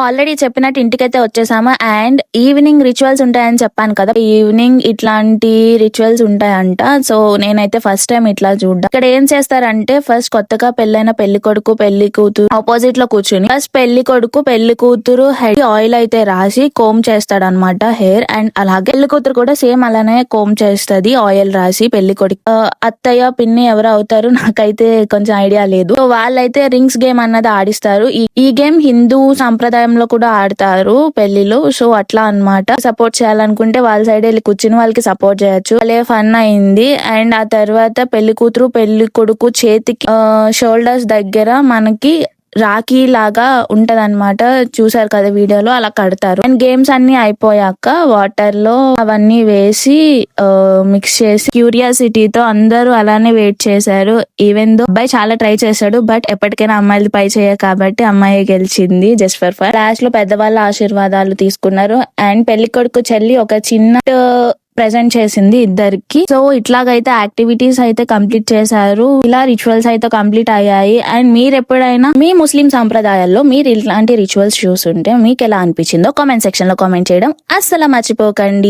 Already చెప్పినట్టు ఇంటికైతే వచ్చేసాము. అండ్ ఈవినింగ్ రిచువల్స్ ఉంటాయని చెప్పాను కదా, ఈవినింగ్ ఇట్లాంటి రిచువల్స్ ఉంటాయంట. సో నేనైతే ఫస్ట్ టైం ఇట్లా చూడ్డా. ఇక్కడ ఏం చేస్తారంటే ఫస్ట్ కొత్తగా పెళ్ళైన పెళ్లి కొడుకు పెళ్లి కూతురు ఆపోజిట్ లో కూర్చుని ఫస్ట్ పెళ్లి కొడుకు పెళ్లి కూతురు హెడ్ ఆయిల్ అయితే రాసి కోమ్ చేస్తాడు అనమాట హెయిర్. అండ్ అలాగే పెళ్లి కూతురు కూడా సేమ్ అలానే కోమ్ చేస్తది ఆయిల్ రాసి పెళ్లి కొడుకు. అత్తయ్య పిన్ని ఎవరు అవుతారు నాకైతే కొంచెం ఐడియా లేదు. సో వాళ్ళైతే రింగ్స్ గేమ్ అన్నది ఆడిస్తారు. ఈ గేమ్ హిందూ సంప్రదాయంలో కూడా ఆడతారు పెళ్లిలో. సో అట్లా అన్నమాట. సపోర్ట్ చేయాలనుకుంటే వాళ్ళ సైడ్ వెళ్ళి కూర్చుని వాళ్ళకి సపోర్ట్ చేయొచ్చు. వాళ్ళే ఫన్ అయింది. అండ్ ఆ తర్వాత పెళ్లి కూతురు పెళ్లి కొడుకు చేతికి షోల్డర్స్ దగ్గర మనకి రాఖీ లాగా ఉంటదన్నమాట. చూసారు కదా వీడియోలో, అలా కడతారు. అండ్ గేమ్స్ అన్ని అయిపోయాక వాటర్ లో అవన్నీ వేసి మిక్స్ చేసి క్యూరియాసిటీతో అందరూ అలానే వెయిట్ చేశారు. ఈవెన్ దో అబ్బాయి చాలా ట్రై చేశాడు, బట్ ఎప్పటికైనా అమ్మాయిలు పై చేయ కాబట్టి అమ్మాయి గెలిచింది. జస్ట్ ఫర్ ఫర్ లాస్ట్ లో పెద్దవాళ్ళ ఆశీర్వాదాలు తీసుకున్నారు. అండ్ పెళ్లి కొడుకు చెల్లి ఒక చిన్న ప్రెజెంట్ చేసింది ఇద్దరికి. సో ఇట్లాగైతే యాక్టివిటీస్ అయితే కంప్లీట్ చేశారు. ఇలా రిచువల్స్ అయితే కంప్లీట్ అయ్యాయి. అండ్ మీరు ఎప్పుడైనా మీ ముస్లిం సంప్రదాయాల్లో మీరు ఇట్లాంటి రిచువల్స్ చూస్తుంటే మీకు ఎలా అనిపించిందో కామెంట్ సెక్షన్ లో కామెంట్ చేయడం అస్సలు మర్చిపోకండి.